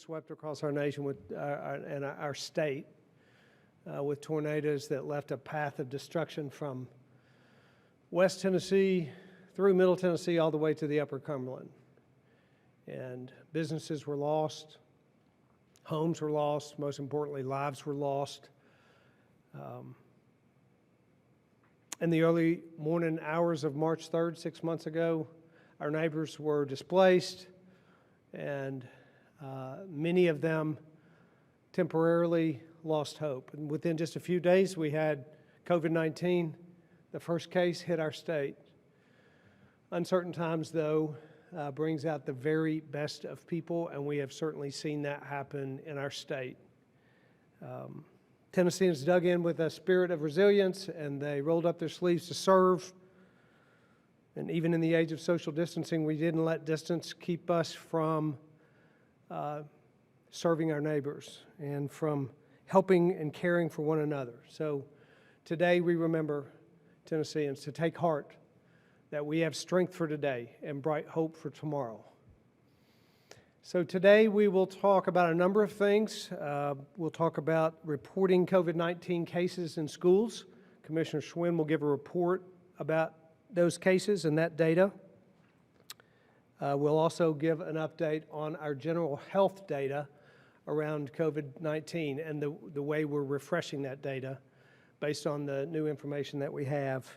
swept across our nation and our state with tornadoes that left a path of destruction from West Tennessee through Middle Tennessee all the way to the Upper Cumberland. And businesses were lost, homes were lost, most importantly, lives were lost. In the early morning hours of March 3rd, 6 months ago, our neighbors were displaced, and many of them temporarily lost hope. And within just a few days, we had COVID-19. The first case hit our state. Uncertain times, though, brings out the very best of people, and we have certainly seen that happen in our state. Tennesseans dug in with a spirit of resilience, and they rolled up their sleeves to serve. And even in the age of social distancing, we didn't let distance keep us from serving our neighbors and from helping and caring for one another. So today we remember, Tennesseans, to take heart that we have strength for today and bright hope for tomorrow. So today we will talk about a number of things. We'll talk about reporting COVID-19 cases in schools. Commissioner Schwinn will give a report about those cases and that data. We'll also give an update on our general health data around COVID-19 and the way we're refreshing that data based on the new information that we have.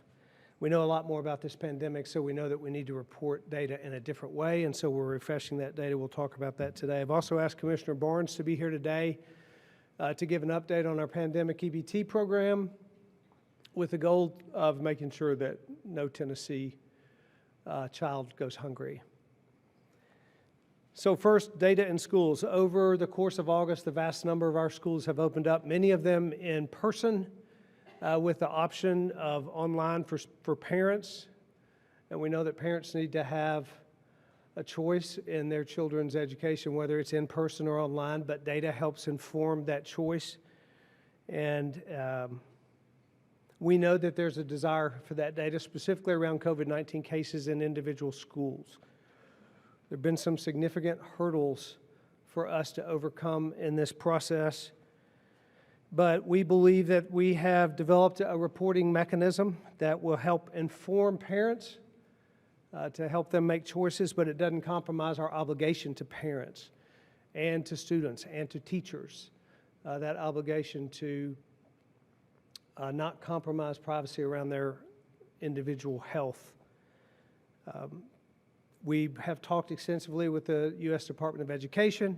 We know a lot more about this pandemic, so we know that we need to report data in a different way, and so we're refreshing that data. We'll talk about that today. I've also asked Commissioner Barnes to be here today to give an update on our pandemic PEBT program with the goal of making sure that no Tennessee child goes hungry. So first, data in schools. Over the course of August, the vast number of our schools have opened up, many of them in person, with the option of online for parents. And we know that parents need to have a choice in their children's education, whether it's in person or online, but data helps inform that choice. And we know that there's a desire for that data, specifically around COVID-19 cases in individual schools. There have been some significant hurdles for us to overcome in this process. But we believe that we have developed a reporting mechanism that will help inform parents to help them make choices, but it doesn't compromise our obligation to parents and to students and to teachers, that obligation to not compromise privacy around their individual health. We have talked extensively with the U.S. Department of Education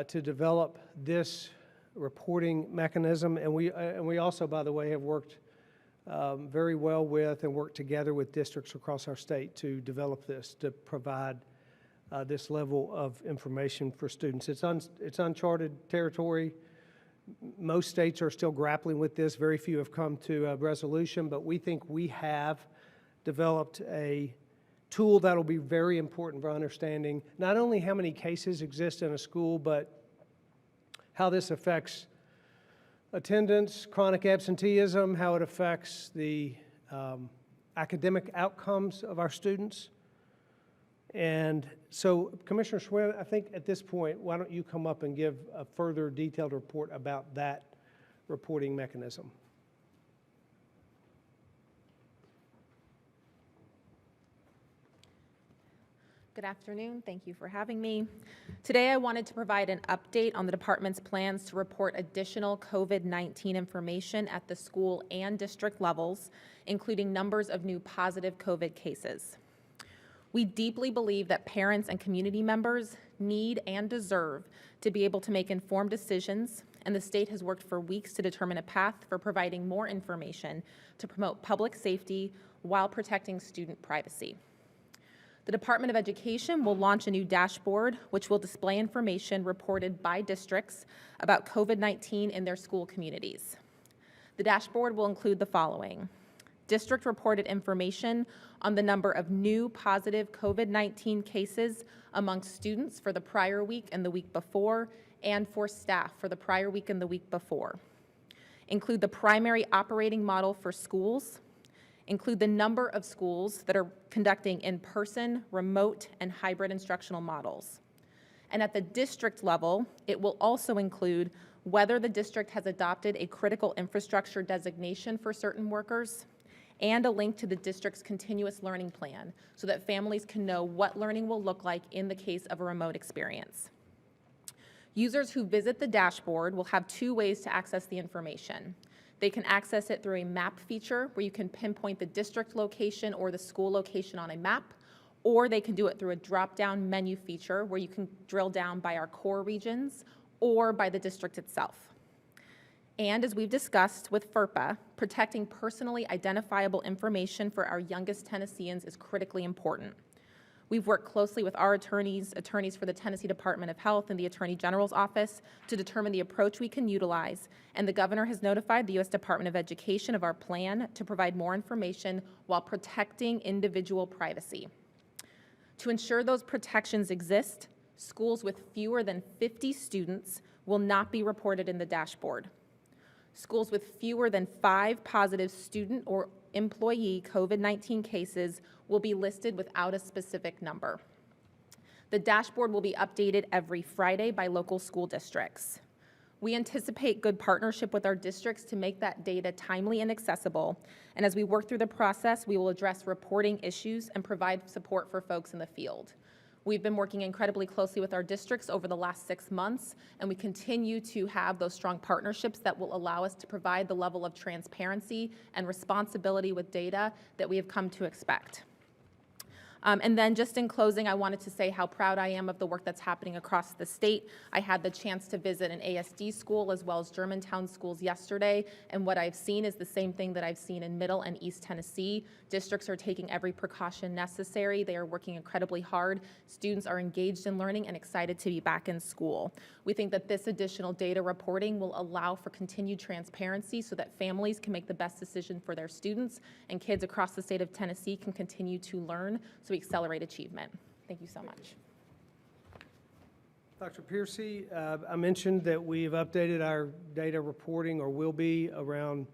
to develop this reporting mechanism, and we also, by the way, have worked very well with and worked together with districts across our state to develop this, to provide this level of information for students. It's uncharted territory. Most states are still grappling with this. Very few have come to a resolution, but we think we have developed a tool that will be very important for understanding not only how many cases exist in a school, but how this affects attendance, chronic absenteeism, how it affects the academic outcomes of our students. And so, Commissioner Schwinn, I think at this point, why don't you come up and give a further detailed report about that reporting mechanism? Good afternoon. Thank you for having me. Today, I wanted to provide an update on the department's plans to report additional COVID-19 information at the school and district levels, including numbers of new positive COVID cases. We deeply believe that parents and community members need and deserve to be able to make informed decisions, and the state has worked for weeks to determine a path for providing more information to promote public safety while protecting student privacy. The Department of Education will launch a new dashboard which will display information reported by districts about COVID-19 in their school communities. The dashboard will include the following: district reported information on the number of new positive COVID-19 cases among students for the prior week and the week before, and for staff for the prior week and the week before. Include the primary operating model for schools. Include the number of schools that are conducting in-person, remote, and hybrid instructional models. And at the district level, it will also include whether the district has adopted a critical infrastructure designation for certain workers, and a link to the district's continuous learning plan so that families can know what learning will look like in the case of a remote experience. Users who visit the dashboard will have two ways to access the information. They can access it through a map feature where you can pinpoint the district location or the school location on a map, or they can do it through a drop-down menu feature where you can drill down by our core regions or by the district itself. And as we've discussed with FERPA, protecting personally identifiable information for our youngest Tennesseans is critically important. We've worked closely with our attorneys for the Tennessee Department of Health and the Attorney General's office to determine the approach we can utilize, and the governor has notified the U.S. Department of Education of our plan to provide more information while protecting individual privacy. To ensure those protections exist, schools with fewer than 50 students will not be reported in the dashboard. Schools with fewer than 5 positive student or employee COVID-19 cases will be listed without a specific number. The dashboard will be updated every Friday by local school districts. We anticipate good partnership with our districts to make that data timely and accessible. And as we work through the process, we will address reporting issues and provide support for folks in the field. We've been working incredibly closely with our districts over the last 6 months, and we continue to have those strong partnerships that will allow us to provide the level of transparency and responsibility with data that we have come to expect. And then just in closing, I wanted to say how proud I am of the work that's happening across the state. I had the chance to visit an ASD school as well as Germantown schools yesterday, and what I've seen is the same thing that I've seen in Middle and East Tennessee. Districts are taking every precaution necessary. They are working incredibly hard. Students are engaged in learning and excited to be back in school. We think that this additional data reporting will allow for continued transparency so that families can make the best decision for their students and kids across the state of Tennessee can continue to learn so we accelerate achievement. Thank you so much. Dr. Piercy, I mentioned that we've updated our data reporting, or will be, around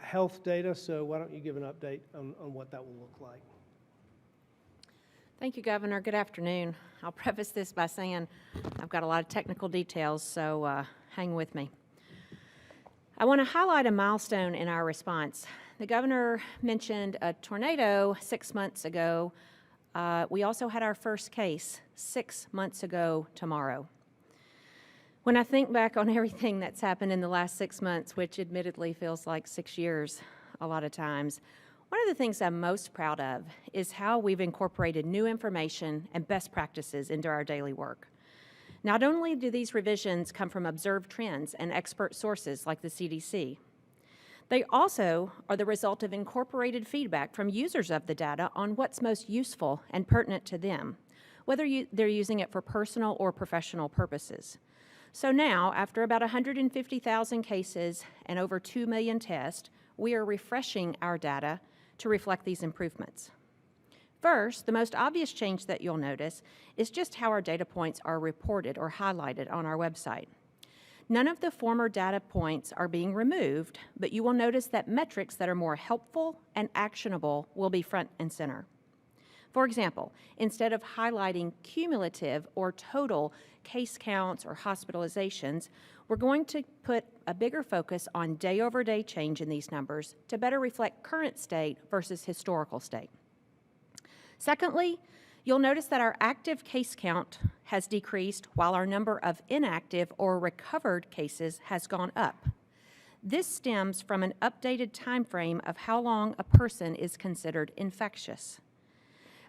health data, so why don't you give an update on what that will look like? Thank you, Governor. Good afternoon. I'll preface this by saying I've got a lot of technical details, so hang with me. I want to highlight a milestone in our response. The Governor mentioned a tornado 6 months ago. We also had our first case 6 months ago tomorrow. When I think back on everything that's happened in the last 6 months, which admittedly feels like 6 years a lot of times, one of the things I'm most proud of is how we've incorporated new information and best practices into our daily work. Not only do these revisions come from observed trends and expert sources like the CDC, they also are the result of incorporated feedback from users of the data on what's most useful and pertinent to them, whether they're using it for personal or professional purposes. So now, after about 150,000 cases and over 2 million tests, we are refreshing our data to reflect these improvements. First, the most obvious change that you'll notice is just how our data points are reported or highlighted on our website. None of the former data points are being removed, but you will notice that metrics that are more helpful and actionable will be front and center. For example, instead of highlighting cumulative or total case counts or hospitalizations, we're going to put a bigger focus on day-over-day change in these numbers to better reflect current state versus historical state. Secondly, you'll notice that our active case count has decreased while our number of inactive or recovered cases has gone up. This stems from an updated time frame of how long a person is considered infectious.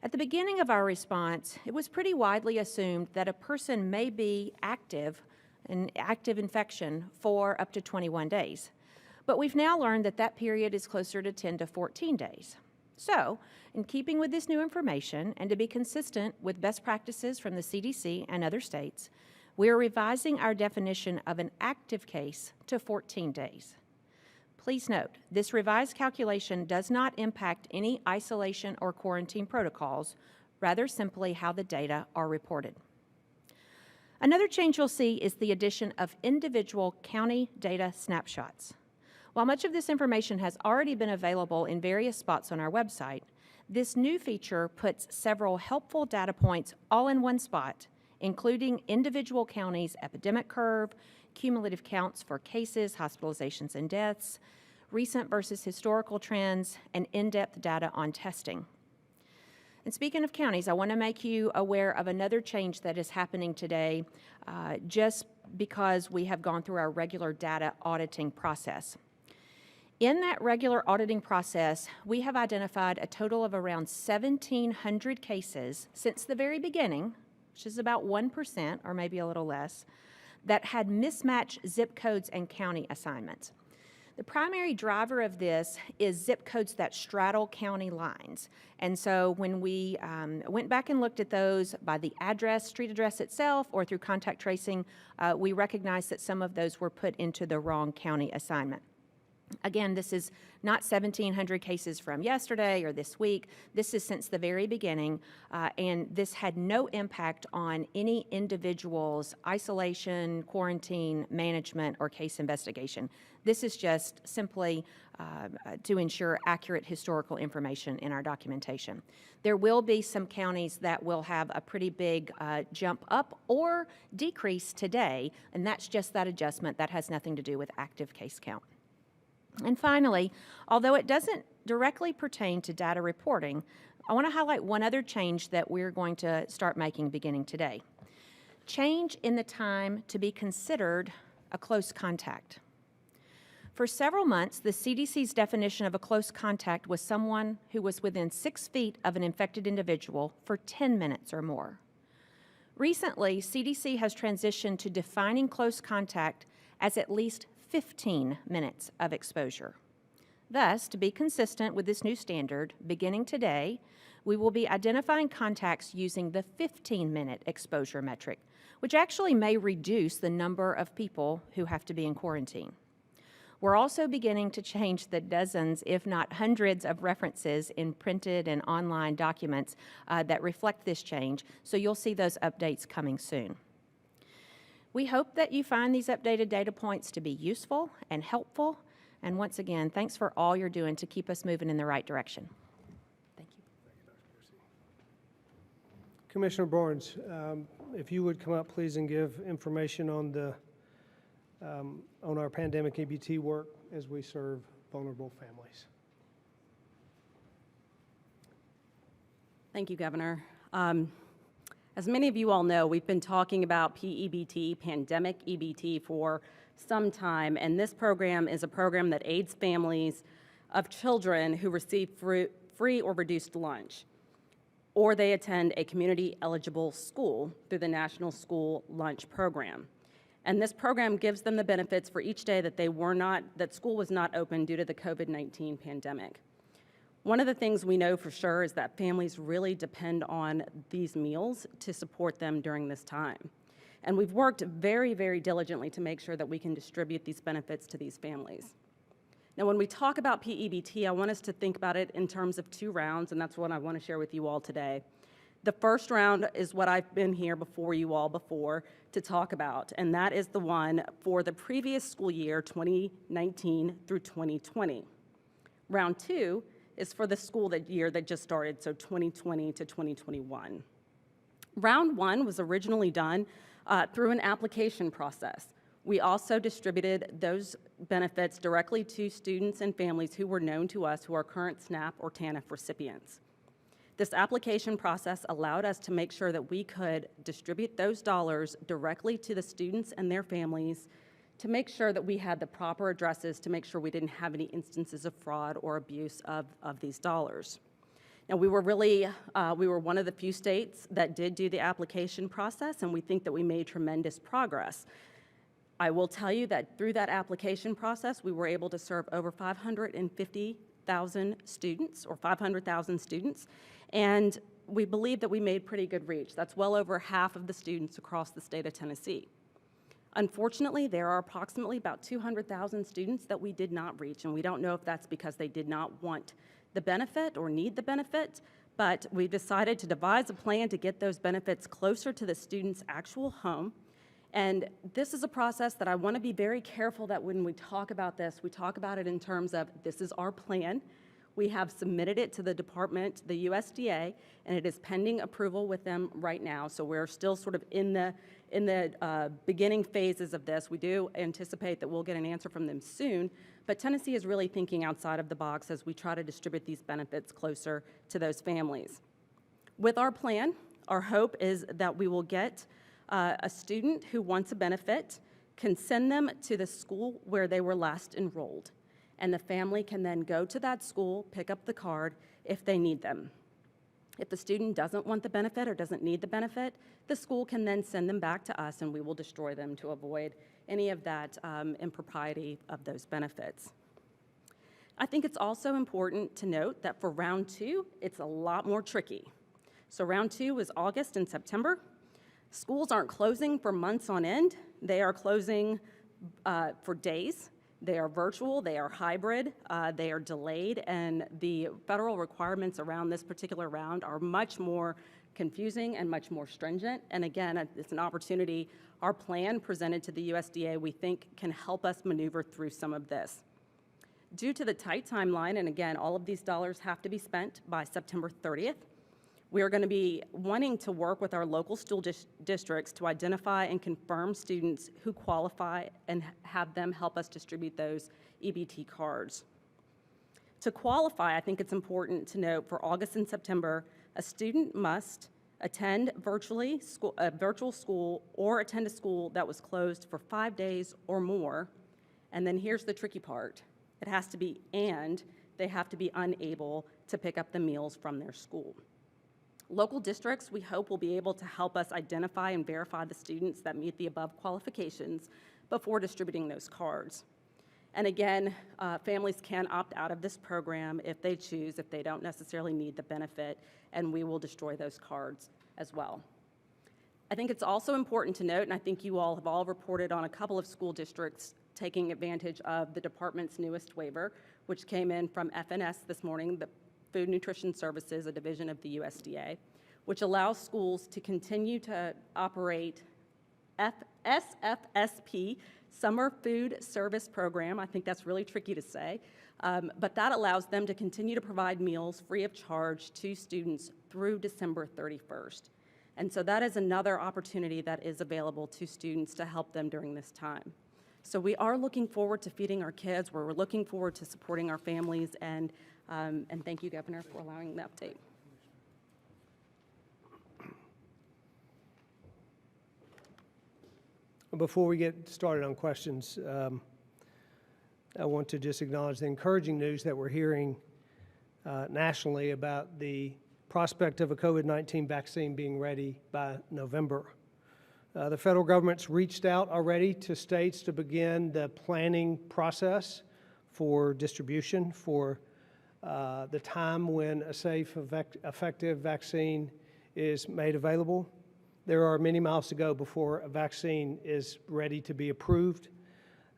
At the beginning of our response, it was pretty widely assumed that a person may be an active infection for up to 21 days. But we've now learned that that period is closer to 10 to 14 days. So, in keeping with this new information and to be consistent with best practices from the CDC and other states, we are revising our definition of an active case to 14 days. Please note, this revised calculation does not impact any isolation or quarantine protocols, rather simply how the data are reported. Another change you'll see is the addition of individual county data snapshots. While much of this information has already been available in various spots on our website, this new feature puts several helpful data points all in one spot including individual counties' epidemic curve, cumulative counts for cases, hospitalizations, and deaths, recent versus historical trends, and in-depth data on testing. And speaking of counties, I want to make you aware of another change that is happening today just because we have gone through our regular data auditing process. In that regular auditing process, we have identified a total of around 1,700 cases since the very beginning, which is about 1% or maybe a little less, that had mismatched zip codes and county assignments. The primary driver of this is zip codes that straddle county lines. And so when we went back and looked at those by the address, street address itself, or through contact tracing, we recognized that some of those were put into the wrong county assignment. Again, this is not 1,700 cases from yesterday or this week. This is since the very beginning, and this had no impact on any individual's isolation, quarantine, management, or case investigation. This is just simply to ensure accurate historical information in our documentation. There will be some counties that will have a pretty big jump up or decrease today, and that's just that adjustment. That has nothing to do with active case count. And finally, although it doesn't directly pertain to data reporting, I want to highlight one other change that we're going to start making beginning today. Change in the time to be considered a close contact. For several months, the CDC's definition of a close contact was someone who was within 6 feet of an infected individual for 10 minutes or more. Recently, CDC has transitioned to defining close contact as at least 15 minutes of exposure. Thus, to be consistent with this new standard, beginning today, we will be identifying contacts using the 15-minute exposure metric, which actually may reduce the number of people who have to be in quarantine. We're also beginning to change the dozens, if not hundreds, of references in printed and online documents that reflect this change, so you'll see those updates coming soon. We hope that you find these updated data points to be useful and helpful. And once again, thanks for all you're doing to keep us moving in the right direction. Thank you. Commissioner Barnes, if you would come up, please, and give information on the on our pandemic EBT work as we serve vulnerable families. Thank you, Governor. As many of you all know, we've been talking about PEBT, Pandemic EBT, for some time, and this program is a program that aids families of children who receive free or reduced lunch, or they attend a community-eligible school through the National School Lunch Program. And this program gives them the benefits for each day that school was not open due to the COVID-19 pandemic. One of the things we know for sure is that families really depend on these meals to support them during this time. And we've worked very, very diligently to make sure that we can distribute these benefits to these families. Now, when we talk about PEBT, I want us to think about it in terms of 2 rounds, and that's what I want to share with you all today. The first round is what I've been here before you all before to talk about, and that is the one for the previous school year, 2019 through 2020. Round 2 is for the school year that just started, so 2020 to 2021. Round 1 was originally done through an application process. We also distributed those benefits directly to students and families who were known to us who are current SNAP or TANF recipients. This application process allowed us to make sure that we could distribute those dollars directly to the students and their families to make sure that we had the proper addresses to make sure we didn't have any instances of fraud or abuse of these dollars. Now, we were one of the few states that did do the application process, and we think that we made tremendous progress. I will tell you that through that application process, we were able to serve over 550,000 students, or 500,000 students, and we believe that we made pretty good reach. That's well over half of the students across the state of Tennessee. Unfortunately, there are approximately about 200,000 students that we did not reach, and we don't know if that's because they did not want the benefit or need the benefit, but we decided to devise a plan to get those benefits closer to the student's actual home. And this is a process that I want to be very careful that when we talk about this, we talk about it in terms of this is our plan. We have submitted it to the department, the USDA, and it is pending approval with them right now. So we're still sort of in the beginning phases of this. We do anticipate that we'll get an answer from them soon, but Tennessee is really thinking outside of the box as we try to distribute these benefits closer to those families. With our plan, our hope is that we will get a student who wants a benefit, can send them to the school where they were last enrolled, and the family can then go to that school, pick up the card if they need them. If the student doesn't want the benefit or doesn't need the benefit, the school can then send them back to us and we will destroy them to avoid any of that impropriety of those benefits. I think it's also important to note that for round 2, it's a lot more tricky. So round 2 is August and September. Schools aren't closing for months on end. They are closing for days. They are virtual, they are hybrid, they are delayed, and the federal requirements around this particular round are much more confusing and much more stringent. And again, it's an opportunity. Our plan presented to the USDA, we think, can help us maneuver through some of this. Due to the tight timeline, and again, all of these dollars have to be spent by September 30th, we are going to be wanting to work with our local school districts to identify and confirm students who qualify and have them help us distribute those EBT cards. To qualify, I think it's important to note for August and September, a student must attend a virtual school or attend a school that was closed for 5 days or more. And then here's the tricky part. It has to be, and they have to be unable to pick up the meals from their school. Local districts, we hope, will be able to help us identify and verify the students that meet the above qualifications before distributing those cards. And again, families can opt out of this program if they choose, if they don't necessarily need the benefit, and we will destroy those cards as well. I think it's also important to note, and I think you all have all reported on a couple of school districts taking advantage of the department's newest waiver, which came in from FNS this morning, the Food Nutrition Services, a division of the USDA, which allows schools to continue to operate SFSP, Summer Food Service Program. I think that's really tricky to say, but that allows them to continue to provide meals free of charge to students through December 31st. And so that is another opportunity that is available to students to help them during this time. So we are looking forward to feeding our kids. We're looking forward to supporting our families, and thank you, Governor, for allowing the update. Before we get started on questions, I want to just acknowledge the encouraging news that we're hearing nationally about the prospect of a COVID-19 vaccine being ready by November. The federal government's reached out already to states to begin the planning process for distribution for the time when a safe, effective vaccine is made available. There are many miles to go before a vaccine is ready to be approved.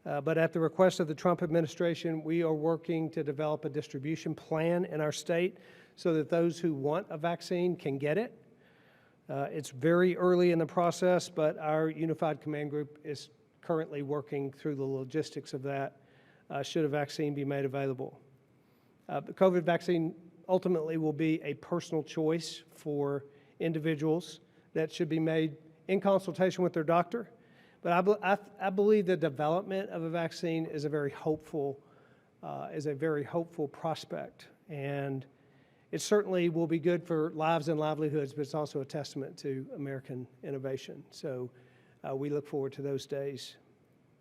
But at the request of the Trump administration, we are working to develop a distribution plan in our state so that those who want a vaccine can get it. It's very early in the process, but our Unified Command Group is currently working through the logistics of that should a vaccine be made available. The COVID vaccine ultimately will be a personal choice for individuals that should be made in consultation with their doctor. But I believe the development of a vaccine is a very hopeful prospect, and it certainly will be good for lives and livelihoods, but it's also a testament to American innovation. So we look forward to those days.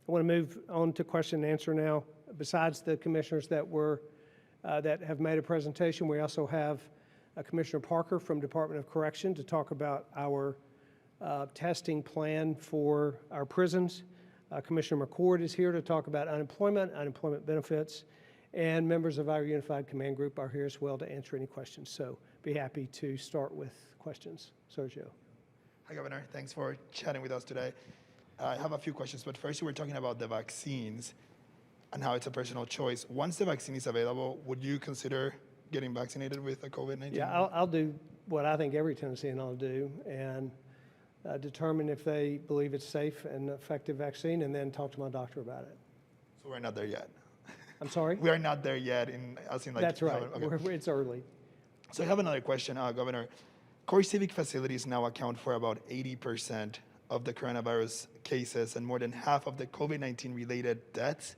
I want to move on to question and answer now. Besides the commissioners that have made a presentation, we also have Commissioner Parker from Department of Correction to talk about our testing plan for our prisons. Commissioner McCord is here to talk about unemployment benefits, and members of our Unified Command Group are here as well to answer any questions. So be happy to start with questions. Sergio. Hi, Governor. Thanks for chatting with us today. I have a few questions, but first you were talking about the vaccines and how it's a personal choice. Once the vaccine is available, would you consider getting vaccinated with a COVID-19? Yeah, I'll do what I think every Tennessean ought to do, and determine if they believe it's safe and effective vaccine, and then talk to my doctor about it. So we're not there yet. I'm sorry? We are not there yet as in like. That's right. Okay. It's early. So I have another question, Governor. Core civic facilities now account for about 80% of the coronavirus cases and more than half of the COVID-19 related deaths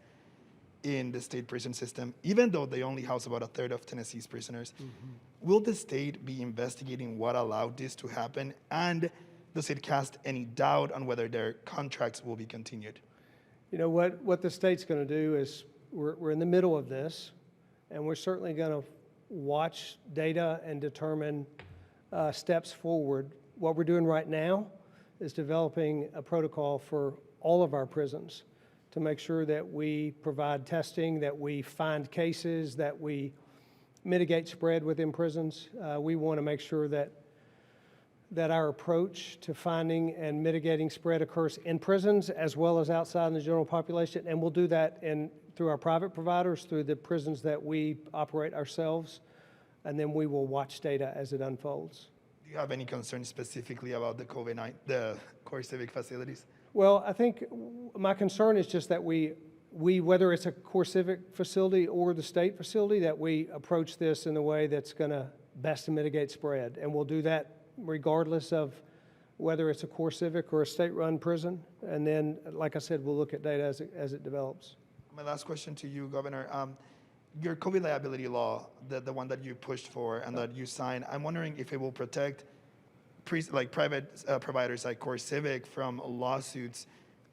in the state prison system, even though they only house about a third of Tennessee's prisoners. Will the state be investigating what allowed this to happen? And does it cast any doubt on whether their contracts will be continued? You know, what the state's going to do is we're in the middle of this, and we're certainly going to watch data and determine steps forward. What we're doing right now is developing a protocol for all of our prisons to make sure that we provide testing, that we find cases, that we mitigate spread within prisons. We want to make sure that our approach to finding and mitigating spread occurs in prisons as well as outside in the general population, and we'll do that through our private providers, through the prisons that we operate ourselves, and then we will watch data as it unfolds. Do you have any concerns specifically about the core civic facilities? Well, I think my concern is just that we whether it's a core civic facility or the state facility, that we approach this in a way that's going to best mitigate spread, and we'll do that regardless of whether it's a core civic or a state-run prison. And then, like I said, we'll look at data as it develops. My last question to you, Governor. Your COVID liability law, the one that you pushed for and that you signed, I'm wondering if it will protect private providers like Core Civic from lawsuits,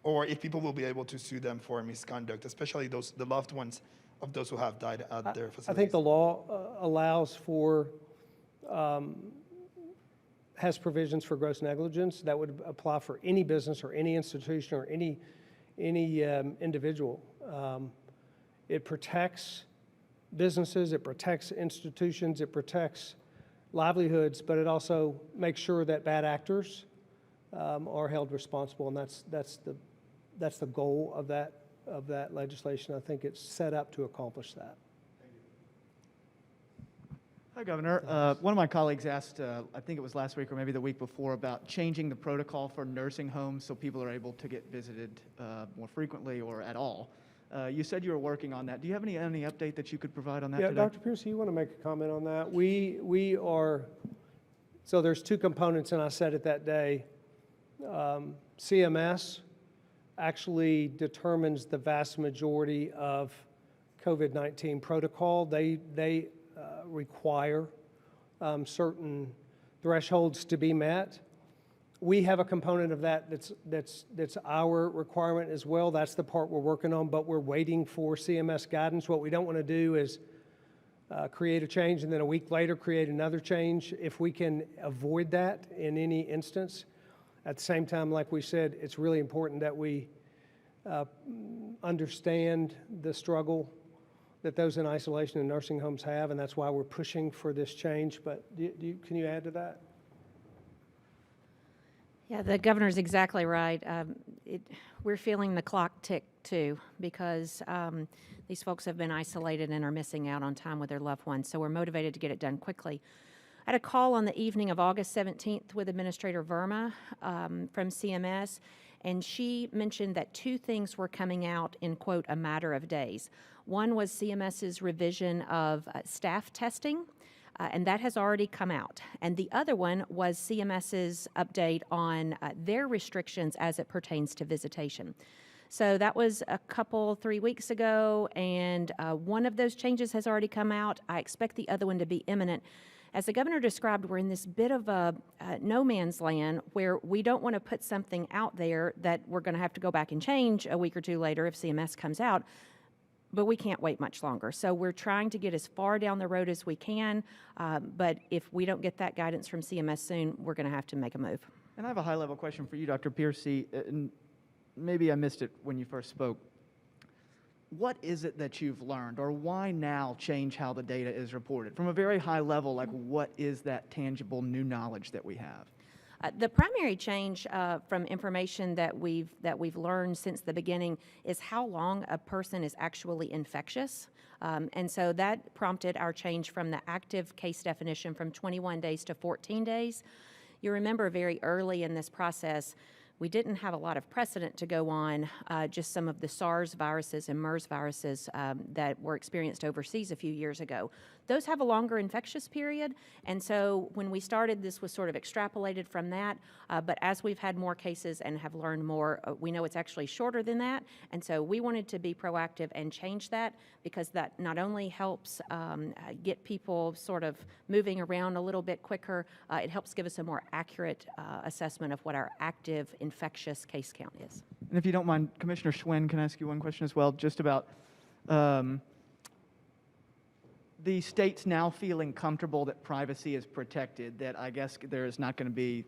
or if people will be able to sue them for misconduct, especially the loved ones of those who have died at their facilities. I think the law allows for, has provisions for gross negligence that would apply for any business or any institution or any individual. It protects businesses, it protects institutions, it protects livelihoods, but it also makes sure that bad actors are held responsible, and that's the goal of that legislation. I think it's set up to accomplish that. Hi, Governor. One of my colleagues asked, I think it was last week or maybe the week before, about changing the protocol for nursing homes so people are able to get visited more frequently or at all. You said you were working on that. Do you have any update that you could provide on that Yeah, today? Dr. Piercy, you want to make a comment on that? We are, so there's two components, and I said it that day. CMS actually determines the vast majority of COVID-19 protocol. They require certain thresholds to be met. We have a component of that that's our requirement as well. That's the part we're working on, but we're waiting for CMS guidance. What we don't want to do is create a change and then a week later create another change. If we can avoid that in any instance, at the same time, like we said, it's really important that we understand the struggle that those in isolation and nursing homes have, and that's why we're pushing for this change. But can you add to that? Yeah, the governor's exactly right. We're feeling the clock tick too, because these folks have been isolated and are missing out on time with their loved ones. So we're motivated to get it done quickly. I had a call on the evening of August 17th with Administrator Verma from CMS, and she mentioned that two things were coming out in, quote, a matter of days. One was CMS's revision of staff testing, and that has already come out. And the other one was CMS's update on their restrictions as it pertains to visitation. So that was 3 weeks ago, and one of those changes has already come out. I expect the other one to be imminent. As the governor described, we're in this bit of a no man's land where we don't want to put something out there that we're going to have to go back and change a week or two later if CMS comes out. But we can't wait much longer. So we're trying to get as far down the road as we can. But if we don't get that guidance from CMS soon, we're going to have to make a move. And I have a high-level question for you, Dr. Piercy. And maybe I missed it when you first spoke. What is it that you've learned, or why now change how the data is reported? From a very high level, like what is that tangible new knowledge that we have? The primary change from information that we've learned since the beginning is how long a person is actually infectious. And so that prompted our change from the active case definition from 21 days to 14 days. You remember very early in this process, We didn't have a lot of precedent to go on, just some of the SARS viruses and MERS viruses that were experienced overseas a few years ago. Those have a longer infectious period, and so when we started, this was sort of extrapolated from that, but as we've had more cases and have learned more, we know it's actually shorter than that, and so we wanted to be proactive and change that, because that not only helps get people sort of moving around a little bit quicker, it helps give us a more accurate assessment of what our active infectious case count is. And if you don't mind, Commissioner Schwinn, can I ask you one question as well, just about the states now feeling comfortable that privacy is protected, that I guess there is not going to be,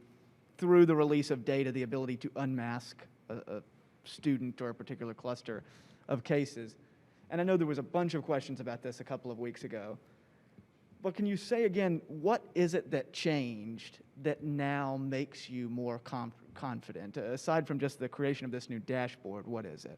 through the release of data, the ability to unmask a student or a particular cluster of cases. And I know there was a bunch of questions about this a couple of weeks ago. But can you say again, what is it that changed that now makes you more confident? Aside from just the creation of this new dashboard, what is it?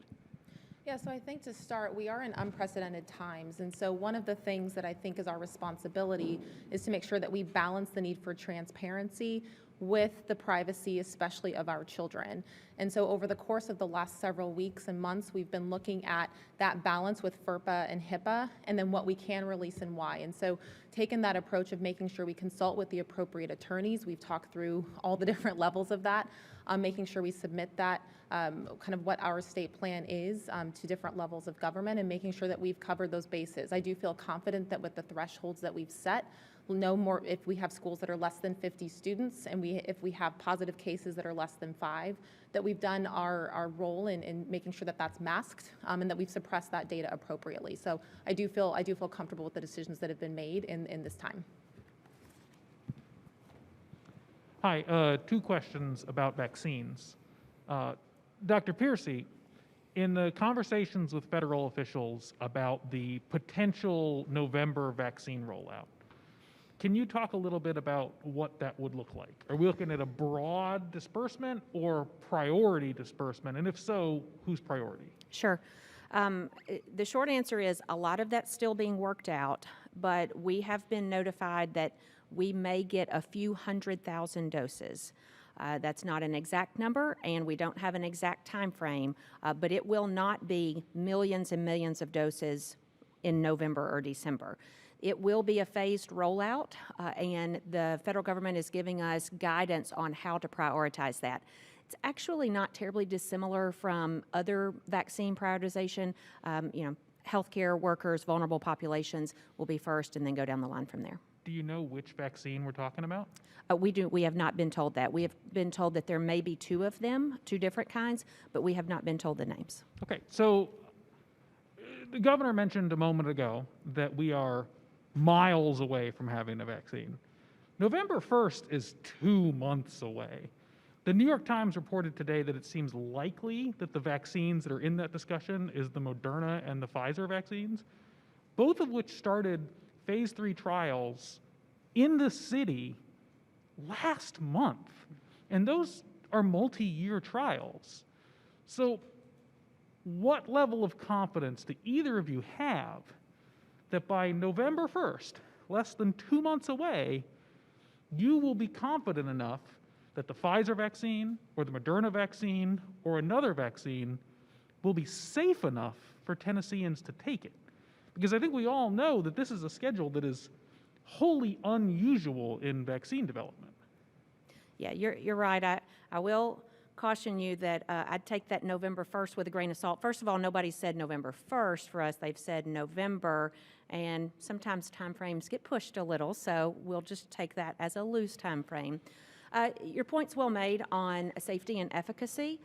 Yeah, so I think to start, we are in unprecedented times. And so one of the things that I think is our responsibility is to make sure that we balance the need for transparency with the privacy, especially of our children. And so over the course of the last several weeks and months, we've been looking at that balance with FERPA and HIPAA, and then what we can release and why. And so taking that approach of making sure we consult with the appropriate attorneys, we've talked through all the different levels of that, making sure we submit that, kind of what our state plan is to different levels of government, and making sure that we've covered those bases. I do feel confident that with the thresholds that we've set, we'll know more if we have schools that are less than 50 students, and if we have positive cases that are less than 5, that we've done our role in making sure that that's masked, and that we've suppressed that data appropriately. So I do feel comfortable with the decisions that have been made in this time. Hi, 2 questions about vaccines. Dr. Piercy, in the conversations with federal officials about the potential November vaccine rollout, can you talk a little bit about what that would look like? Are we looking at a broad disbursement or priority disbursement? And if so, whose priority? Sure. The short answer is a lot of that's still being worked out, but we have been notified that we may get a few 100,000 doses. That's not an exact number, and we don't have an exact time frame, but it will not be millions and millions of doses in November or December. It will be a phased rollout, and the federal government is giving us guidance on how to prioritize that. It's actually not terribly dissimilar from other vaccine prioritization. Healthcare workers, vulnerable populations will be first, and then go down the line from there. Do you know which vaccine we're talking about? We have not been told that. We have been told that there may be 2 of them, 2 different kinds, but we have not been told the names. Okay, so the governor mentioned a moment ago that we are miles away from having a vaccine. November 1st is 2 months away. The New York Times reported today that it seems likely that the vaccines that are in that discussion is the Moderna and the Pfizer vaccines, both of which started phase 3 trials in the city last month. And those are multi-year trials. So what level of confidence do either of you have that by November 1st, less than 2 months away, you will be confident enough that the Pfizer vaccine or the Moderna vaccine or another vaccine will be safe enough for Tennesseans to take it? Because I think we all know that this is a schedule that is wholly unusual in vaccine development. Yeah, you're right. I will caution you that I'd take that November 1st with a grain of salt. First of all, nobody said November 1st for us. They've said November, and sometimes time frames get pushed a little, so we'll just take that as a loose time frame. Your point's well made on safety and efficacy.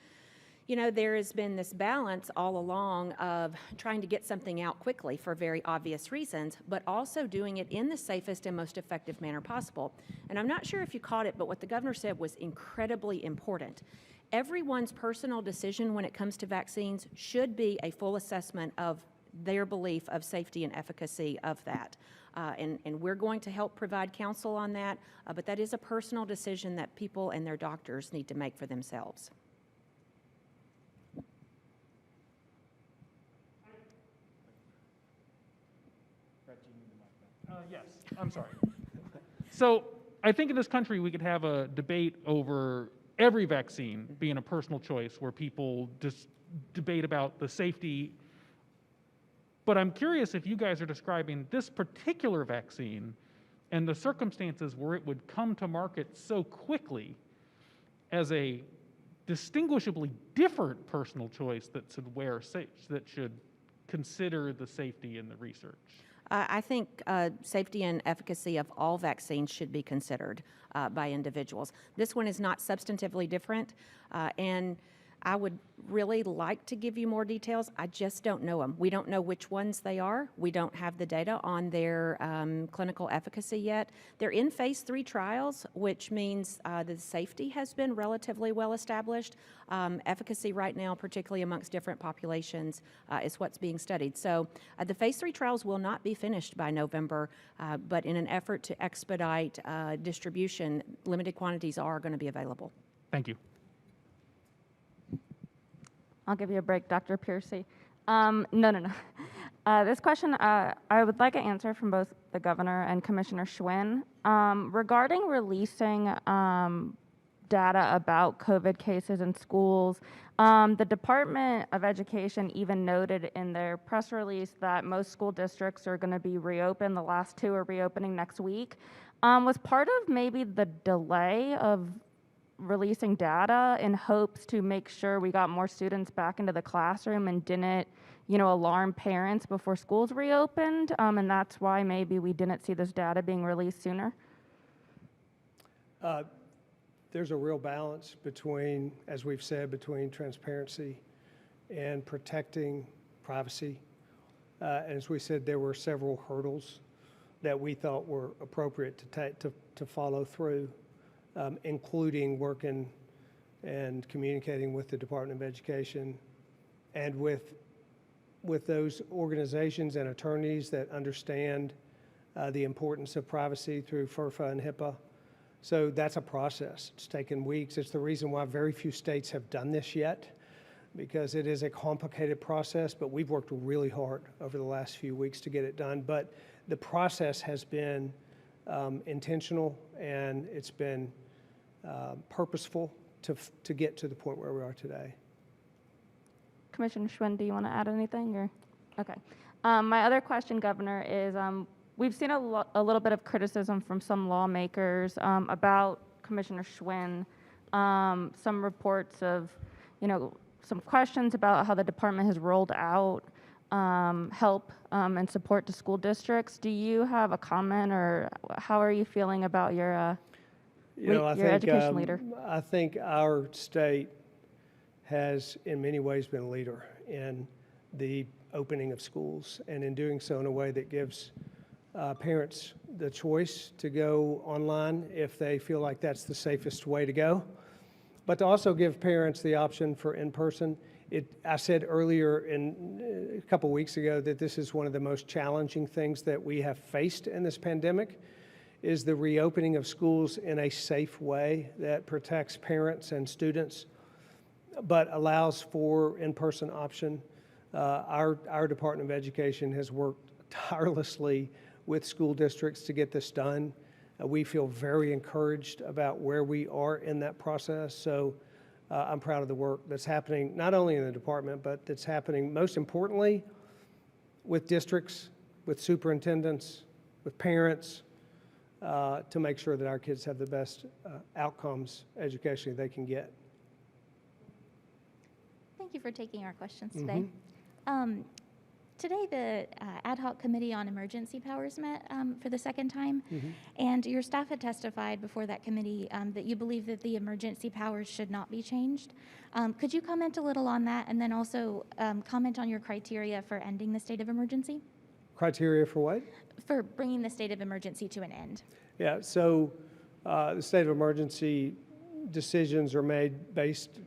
You know, there has been this balance all along of trying to get something out quickly for very obvious reasons, but also doing it in the safest and most effective manner possible. And I'm not sure if you caught it, but what the governor said was incredibly important. Everyone's personal decision when it comes to vaccines should be a full assessment of their belief of safety and efficacy of that. And we're going to help provide counsel on that, but that is a personal decision that people and their doctors need to make for themselves. Yes, I'm sorry. So I think in this country we could have a debate over every vaccine being a personal choice where people just debate about the safety. But I'm curious if you guys are describing this particular vaccine and the circumstances where it would come to market so quickly as a distinguishably different personal choice that should consider the safety in the research. I think safety and efficacy of all vaccines should be considered by individuals. This one is not substantively different, and I would really like to give you more details. I just don't know them. We don't know which ones they are. We don't have the data on their clinical efficacy yet. They're in phase 3 trials, which means the safety has been relatively well established. Efficacy right now, particularly amongst different populations, is what's being studied. So the phase 3 trials will not be finished by November, but in an effort to expedite distribution, limited quantities are going to be available. Thank you. I'll give you a break, Dr. Piercy. No. This question, I would like an answer from both the governor and Commissioner Schwinn. Regarding releasing data about COVID cases in schools, the Department of Education even noted in their press release that most school districts are going to be reopened. The last 2 are reopening next week. Was part of maybe the delay of releasing data in hopes to make sure we got more students back into the classroom and didn't, alarm parents before schools reopened, and that's why maybe we didn't see this data being released sooner? There's a real balance between, as we've said, between transparency and protecting privacy. As we said, there were several hurdles that we thought were appropriate to follow through. Including working and communicating with the Department of Education and with those organizations and attorneys that understand the importance of privacy through FERPA and HIPAA. So that's a process. It's taken weeks. It's the reason why very few states have done this yet, because it is a complicated process, but we've worked really hard over the last few weeks to get it done. But the process has been intentional, and it's been purposeful to get to the point where we are today. Commissioner Schwinn, do you want to add anything? Or okay. My other question, Governor, is we've seen a little bit of criticism from some lawmakers about Commissioner Schwinn. Some reports of, some questions about how the department has rolled out help and support to school districts. Do you have a comment, or how are you feeling about your education leader? I think our state has, in many ways, been a leader in the opening of schools, and in doing so in a way that gives parents the choice to go online if they feel like that's the safest way to go, but to also give parents the option for in-person. I said earlier a couple weeks ago that this is one of the most challenging things that we have faced in this pandemic, is the reopening of schools in a safe way that protects parents and students, but allows for in-person option. Our Department of Education has worked tirelessly with school districts to get this done. We feel very encouraged about where we are in that process. So I'm proud of the work that's happening, not only in the department, but that's happening most importantly with districts, with superintendents, with parents, to make sure that our kids have the best outcomes educationally they can get. Thank you for taking our questions today. Today, the Ad Hoc Committee on Emergency Powers met for the second time, and your staff had testified before that committee that you believe that the emergency powers should not be changed. Could you comment a little on that, and then also comment on your criteria for ending the state of emergency? Criteria for what? For bringing the state of emergency to an end. Yeah, so the state of emergency decisions are made based,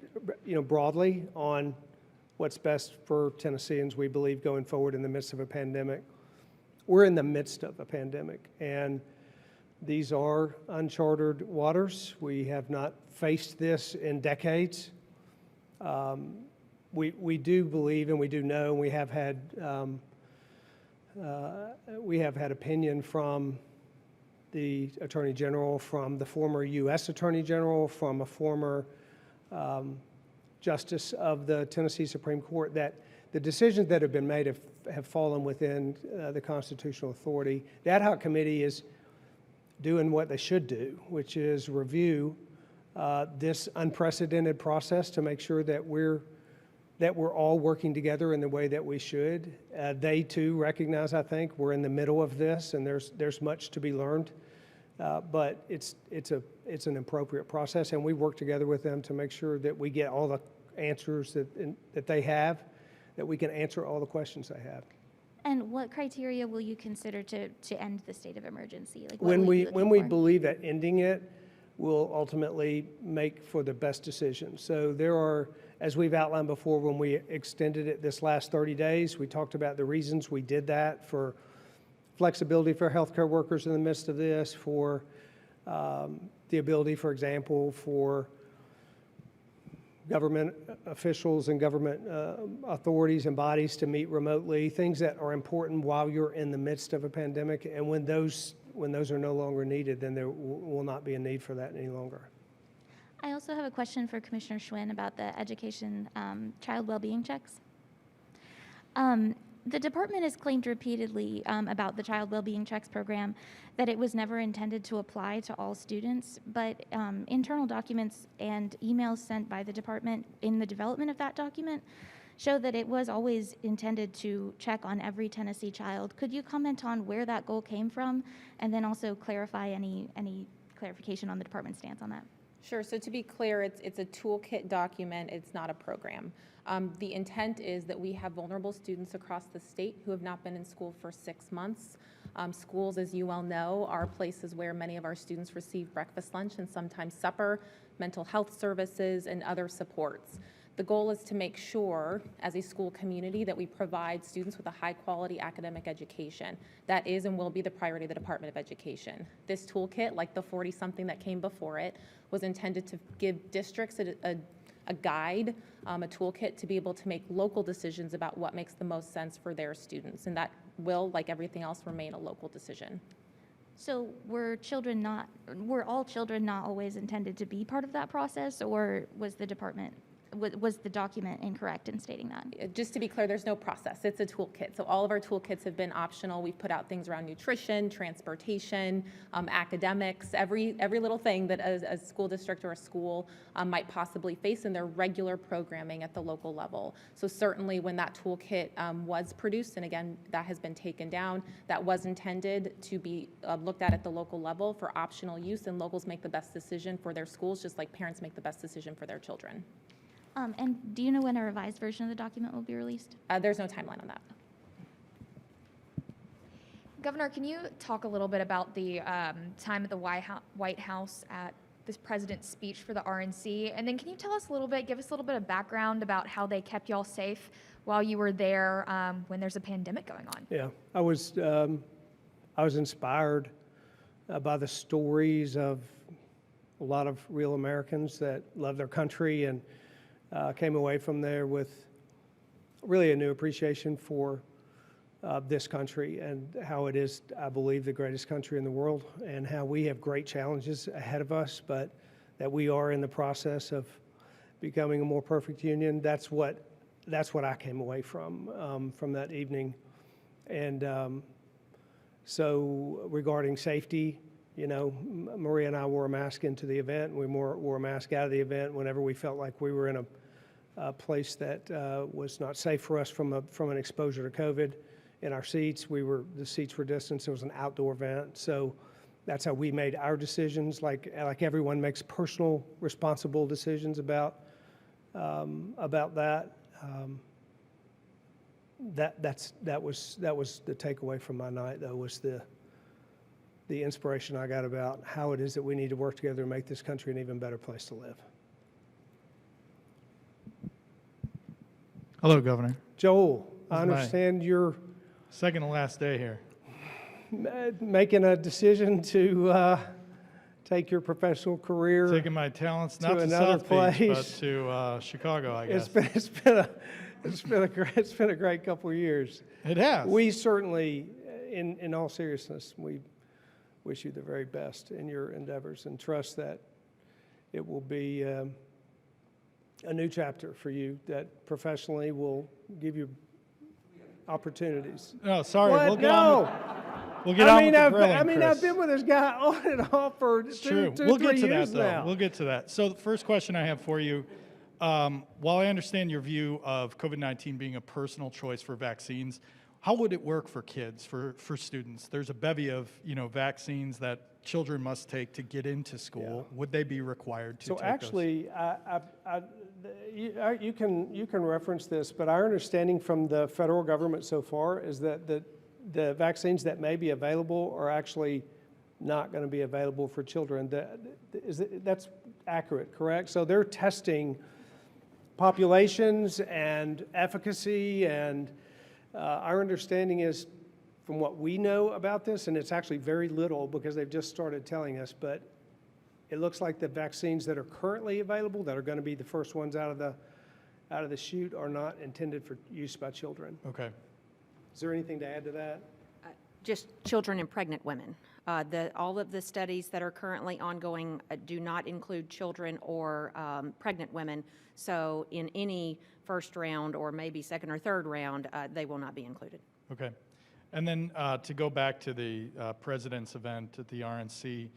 broadly on what's best for Tennesseans, we believe, going forward in the midst of a pandemic. We're in the midst of a pandemic, and these are uncharted waters. We have not faced this in decades. We do believe, and we do know, and we have had opinion from the Attorney General, from the former U.S. Attorney General, from a former Justice of the Tennessee Supreme Court, that the decisions that have been made have fallen within the constitutional authority. The ad hoc committee is doing what they should do, which is review this unprecedented process to make sure that we're all working together in the way that we should. They too recognize, I think, we're in the middle of this, and there's much to be learned. But it's an appropriate process, and we work together with them to make sure that we get all the answers that they have, that we can answer all the questions they have. And what criteria will you consider to end the state of emergency? Like, what When will you be we looking for? believe that ending it will ultimately make for the best decision. So there are, as we've outlined before, when we extended it this last 30 days, we talked about the reasons we did that, for flexibility for healthcare workers in the midst of this, for the ability, for example, for government officials and government authorities and bodies to meet remotely, things that are important while you're in the midst of a pandemic. And when those are no longer needed, then there will not be a need for that any longer. I also have a question for Commissioner Schwinn about the education child well-being checks. The department has claimed repeatedly about the Child Wellbeing Checks program that it was never intended to apply to all students, but internal documents and emails sent by the department in the development of that document show that it was always intended to check on every Tennessee child. Could you comment on where that goal came from, and then also clarify any clarification on the department's stance on that? Sure. So to be clear, it's a toolkit document. It's not a program. The intent is that we have vulnerable students across the state who have not been in school for 6 months. Schools, as you well know, are places where many of our students receive breakfast, lunch, and sometimes supper, mental health services, and other supports. The goal is to make sure, as a school community, that we provide students with a high-quality academic education. That is and will be the priority of the Department of Education. This toolkit, like the 40-something that came before it, was intended to give districts a guide, a toolkit to be able to make local decisions about what makes the most sense for their students. And that will, like everything else, remain a local decision. So were all children not always intended to be part of that process, or was the document incorrect in stating that? Just to be clear, there's no process. It's a toolkit. So all of our toolkits have been optional. We've put out things around nutrition, transportation, academics, every little thing that a school district or a school might possibly face in their regular programming at the local level. So certainly when that toolkit was produced, and again, that has been taken down, that was intended to be looked at the local level for optional use, and locals make the best decision for their schools, just like parents make the best decision for their children. And do you know when a revised version of the document will be released? There's no timeline on that. Governor, can you talk a little bit about the time at the White House at this president's speech for the RNC? And then can you tell us a little bit, give us a little bit of background about how they kept y'all safe while you were there when there's a pandemic going on? Yeah, I was inspired by the stories of a lot of real Americans that love their country, and came away from there with really a new appreciation for this country and how it is, I believe, the greatest country in the world, and how we have great challenges ahead of us, but that we are in the process of becoming a more perfect union. That's what I came away from that evening. And so regarding safety, you know, Maria and I wore a mask into the event, and we wore a mask out of the event whenever we felt like we were in a place that was not safe for us from an exposure to COVID. In our seats, the seats were distanced. It was an outdoor event, so that's how we made our decisions. Like everyone makes personal, responsible decisions about that. That was the takeaway from my night, though, was the inspiration I got about how it is that we need to work together and make this country an even better place to live. Hello, Governor. Joel, This I is my understand you're second to last day here. making a decision to take your professional career Taking my talents to not to another South Beach, but place. to Chicago, I guess. It's been a great couple of years. It has. We certainly, in all seriousness, we wish you the very best in your endeavors, and trust that it will be a new chapter for you that professionally will give you opportunities. No, sorry. What? We'll get on No. with, we'll get on with the grilling, I've Chris. been with this guy on and off for It's two, true. We'll get 3 to years that, though. now. We'll get to that. So the first question I have for you, while I understand your view of COVID-19 being a personal choice for vaccines, how would it work for kids, for students? There's a bevy of, vaccines that children must take to get into school. Yeah. Would they be required to So take actually, you can reference this, but our understanding from the federal government so far is that the vaccines that may be available are actually not going to be available for children. That's accurate, correct? So they're testing populations and efficacy, and our understanding is, from what we know about this, and it's actually very little because they've just started telling us, but it looks like the vaccines that are currently available, that are going to be the first ones out of the chute, are not intended for use by children. those? Okay. Is there anything to add to that? Just children and pregnant women. All of the studies that are currently ongoing do not include children or pregnant women. So in any first round or maybe second or third round, they will not be included. Okay. And then to go back to the president's event at the RNC,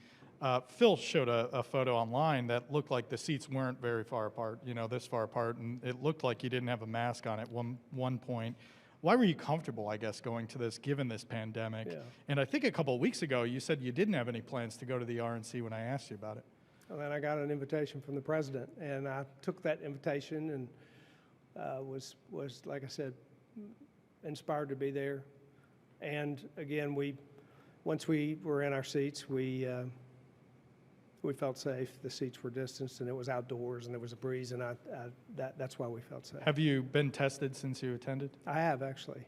Phil showed a photo online that looked like the seats weren't very far apart, this far apart, and it looked like you didn't have a mask on at one point. Why were you comfortable, I guess, going to this given this pandemic? Yeah. And I think a couple of weeks ago you said you didn't have any plans to go to the RNC when I asked you about it. And then I got an invitation from the president, and I took that invitation and was, like I said, inspired to be there. And again, once we were in our seats, we felt safe. The seats were distanced, and it was outdoors, and there was a breeze, and that's why we felt safe. Have you been tested since you attended? I have, actually.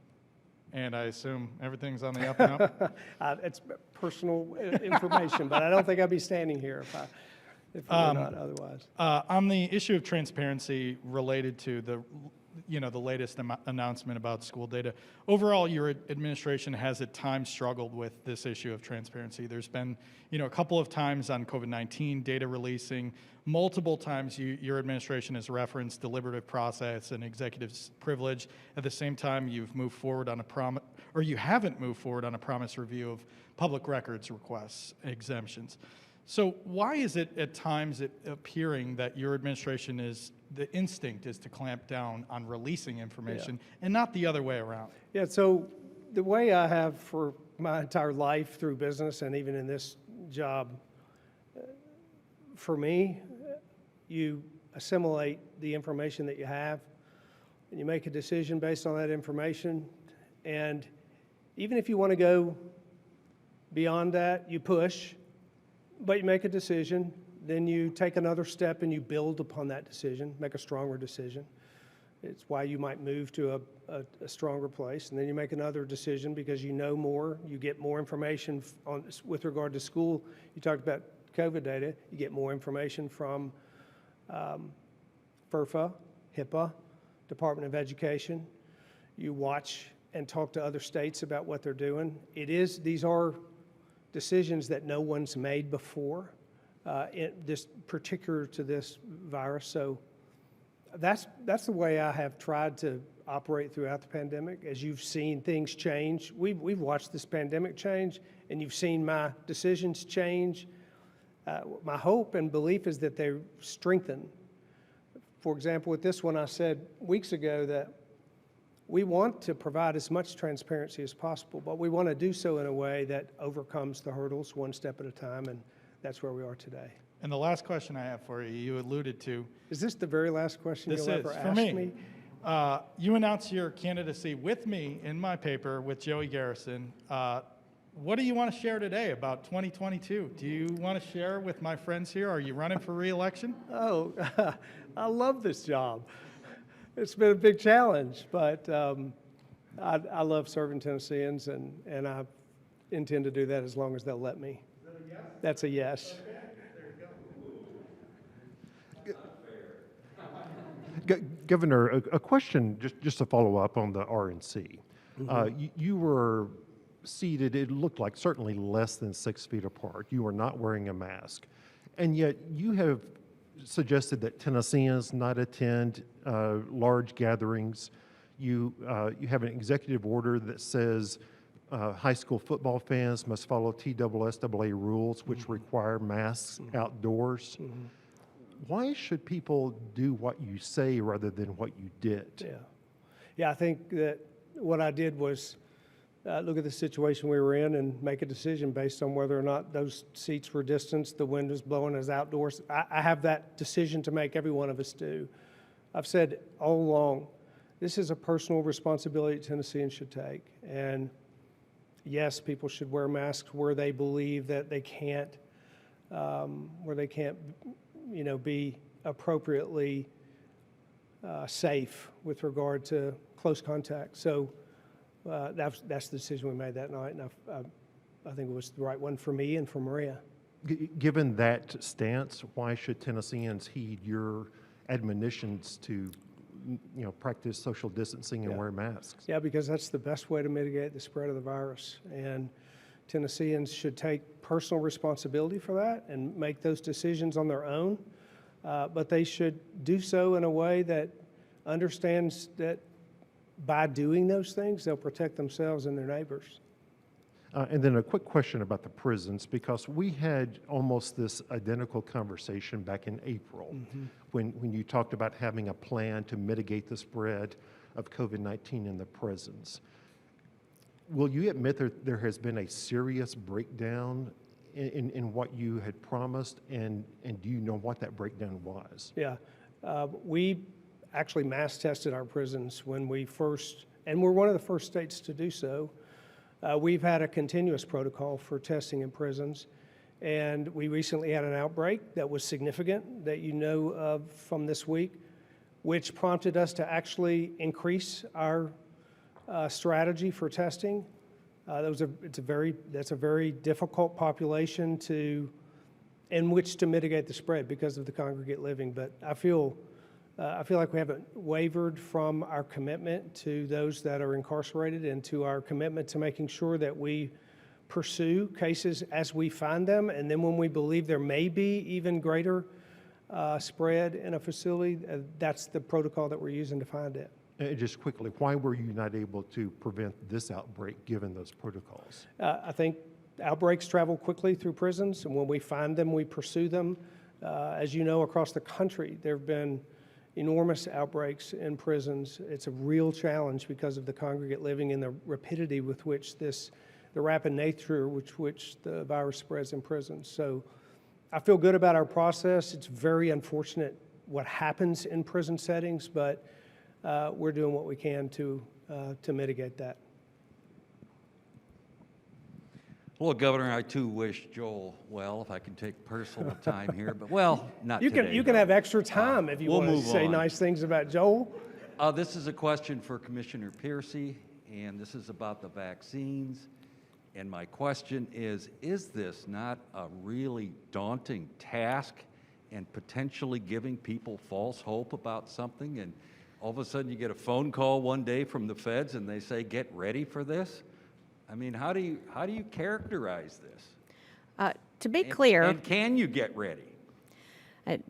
And I assume everything's on the up and up? It's personal information, but I don't think I'd be standing here if it were not otherwise. On the issue of transparency related to the latest announcement about school data, overall, your administration has at times struggled with this issue of transparency. There's been, a couple of times on COVID-19 data releasing, multiple times your administration has referenced deliberative process and executive privilege. At the same time, you've moved forward on you haven't moved forward on a promise review of public records requests, exemptions. So why is it at times appearing that your administration the instinct is to clamp down on releasing information and not the other way around? Yeah, so the way I have for my entire life through business and even in this job, for me, you assimilate the information that you have and you make a decision based on that information. And even if you want to go beyond that, you push. But you make a decision, then you take another step and you build upon that decision, make a stronger decision. It's why you might move to a stronger place. And then you make another decision because you know more, you get more information with regard to school. You talked about COVID data, you get more information from FERPA, HIPAA, Department of Education. You watch and talk to other states about what they're doing. These are decisions that no one's made before, particular to this virus. So that's the way I have tried to operate throughout the pandemic. As you've seen things change, we've watched this pandemic change, and you've seen my decisions change. My hope and belief is that they strengthen. For example, with this one, I said weeks ago that we want to provide as much transparency as possible, but we want to do so in a way that overcomes the hurdles one step at a time, and that's where we are today. And the last question I have for you, you alluded to. Is this the very last question you'll ever ask me? You announced your candidacy with me in my paper with Joey Garrison. What do you want to share today about 2022? Do you want to share with my friends here? Are you running for re-election? Oh, I love this job. It's been a big challenge, but I love serving Tennesseans, and I intend to do that as long as they'll let me. Is that a yes? That's a yes. Okay. There you go. Governor, a question just to follow up on the RNC. Mm-hmm. You were seated, it looked like certainly less than 6 feet apart. You were not wearing a mask. And yet you have suggested that Tennesseans not attend large gatherings. You have an executive order that says high school football fans must follow TSSAA rules, which require masks outdoors. Why should people do what you say rather than what you did? Yeah, I think that what I did was look at the situation we were in and make a decision based on whether or not those seats were distanced, the wind was blowing us outdoors. I have that decision to make, every one of us do. I've said all along, this is a personal responsibility Tennesseans should take. And yes, people should wear masks where they believe that they can't, be appropriately safe with regard to close contact. So that's the decision we made that night, and I think it was the right one for me and for Maria. Given that stance, why should Tennesseans heed your admonitions to, practice social distancing and wear masks? Yeah, because that's the best way to mitigate the spread of the virus. And Tennesseans should take personal responsibility for that and make those decisions on their own. But they should do so in a way that understands that by doing those things, they'll protect themselves and their neighbors. And then a quick question about the prisons, because we had almost this identical conversation back in April when you talked about having a plan to mitigate the spread of COVID-19 in the prisons. Will you admit that there has been a serious breakdown in what you had promised, and do you know what that breakdown was? Yeah, we actually mass tested our prisons when we first, and we're one of the first states to do so. We've had a continuous protocol for testing in prisons, and we recently had an outbreak that was significant that you know of from this week, which prompted us to actually increase our strategy for testing. That's a very difficult population in which to mitigate the spread because of the congregate living. But I feel like we haven't wavered from our commitment to those that are incarcerated and to our commitment to making sure that we pursue cases as we find them. And then when we believe there may be even greater spread in a facility, that's the protocol that we're using to find it. Just quickly, why were you not able to prevent this outbreak given those protocols? I think outbreaks travel quickly through prisons, and when we find them, we pursue them. As you know, across the country, there have been enormous outbreaks in prisons. It's a real challenge because of the congregate living and the rapidity with which the rapid nature with which the virus spreads in prisons. So I feel good about our process. It's very unfortunate what happens in prison settings, but we're doing what we can to mitigate that. Well, Governor, I too wish Joel well, if I can take personal time here, but well, not today. You can have extra time if you want to say nice things about Joel. This is a question for Commissioner Piercy, and this is about the vaccines. And my question is this not a really daunting task and potentially giving people false hope about something? And all of a sudden you get a phone call one day from the feds and they say, get ready for this? I mean, how do you characterize this? To be clear, and can you get ready?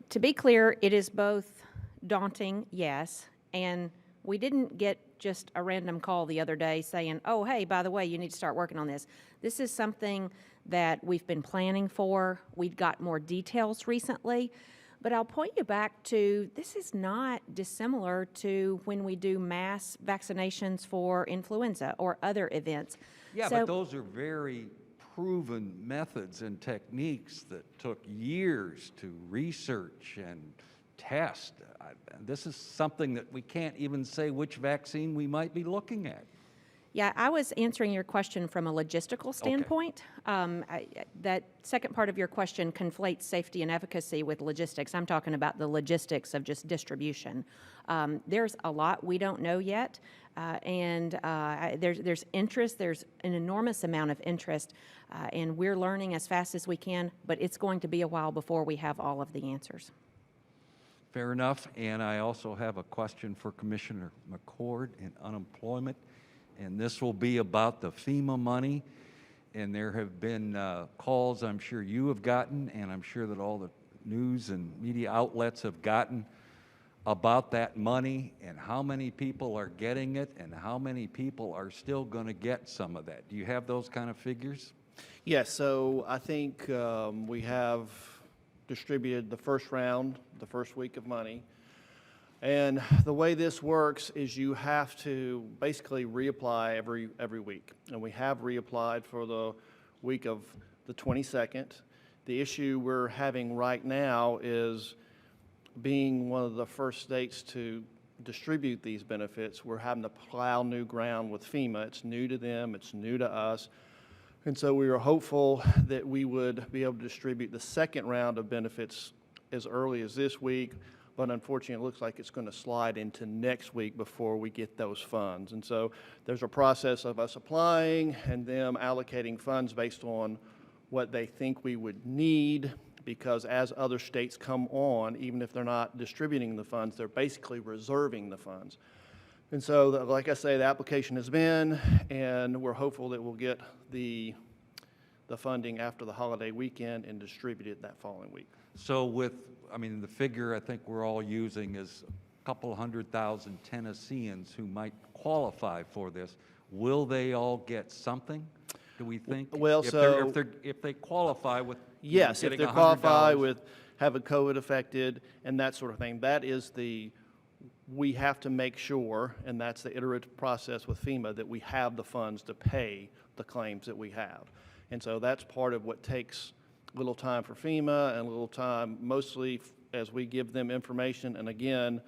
To be clear, it is both daunting, yes, and we didn't get just a random call the other day saying, oh, hey, by the way, you need to start working on this. This is something that we've been planning for. We've got more details recently. But I'll point you back to, this is not dissimilar to when we do mass vaccinations for influenza or other events. Yeah, but those are very proven methods and techniques that took years to research and test. This is something that we can't even say which vaccine we might be looking at. Yeah, I was answering your question from a logistical standpoint. That second part of your question conflates safety and efficacy with logistics. I'm talking about the logistics of just distribution. There's a lot we don't know yet, and there's interest. There's an enormous amount of interest, and we're learning as fast as we can, but it's going to be a while before we have all of the answers. Fair enough, and I also have a question for Commissioner McCord in unemployment. And this will be about the FEMA money. And there have been calls I'm sure you have gotten, and I'm sure that all the news and media outlets have gotten about that money and how many people are getting it and how many people are still going to get some of that? Do you have those kind of figures? Yes, so I think we have distributed the first round, the first week of money. And the way this works is you have to basically reapply every week. And we have reapplied for the week of the 22nd. The issue we're having right now is being one of the first states to distribute these benefits, we're having to plow new ground with FEMA. It's new to them, it's new to us. And so we were hopeful that we would be able to distribute the second round of benefits as early as this week, but unfortunately it looks like it's going to slide into next week before we get those funds. And so there's a process of us applying and them allocating funds based on what they think we would need, because as other states come on, even if they're not distributing the funds, they're basically reserving the funds. And so, like I say, the application has been, and we're hopeful that we'll get the funding after the holiday weekend and distribute it that following week. So with, I mean, the figure I think we're all using is a couple 100,000 Tennesseans who might qualify for this. Will they all get something, do we think? Well, if they qualify with, yes, if getting they qualify $100. with having COVID affected and that sort of thing, that is we have to make sure, and that's the iterative process with FEMA, that we have the funds to pay the claims that we have. And so that's part of what takes a little time for FEMA and a little time mostly as we give them information. And again,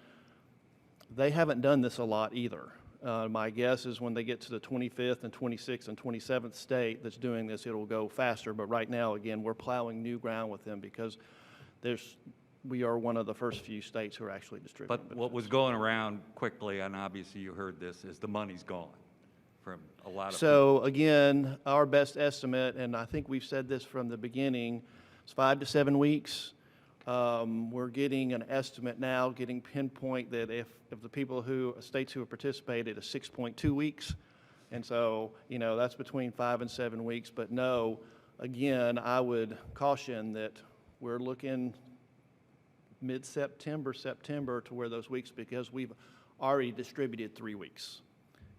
they haven't done this a lot either. My guess is when they get to the 25th and 26th and 27th state that's doing this, it'll go faster. But right now, again, we're plowing new ground with them because we are one of the first few states who are actually distributing. But what was going around quickly, and obviously you heard this, is the money's gone from a lot of So again, our best estimate, and I think we've said this from the beginning, is 5 to 7 weeks. We're getting an estimate now, getting pinpoint that if the states who have participated is 6.2 weeks. And so, that's between 5 and 7 weeks. But no, again, I would caution that we're looking mid-September, September to where those weeks, because we've already distributed 3 weeks.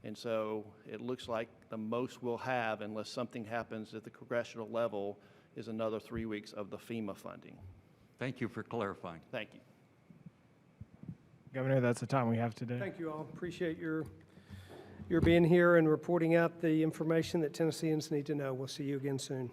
And so it looks like the most we'll have, unless something happens at the congressional level, is another 3 weeks of the FEMA funding. Thank you for clarifying. Thank you. Governor, that's the time we have today. Thank you all. Appreciate your being here and reporting out the information that Tennesseans need to know. We'll see you again soon.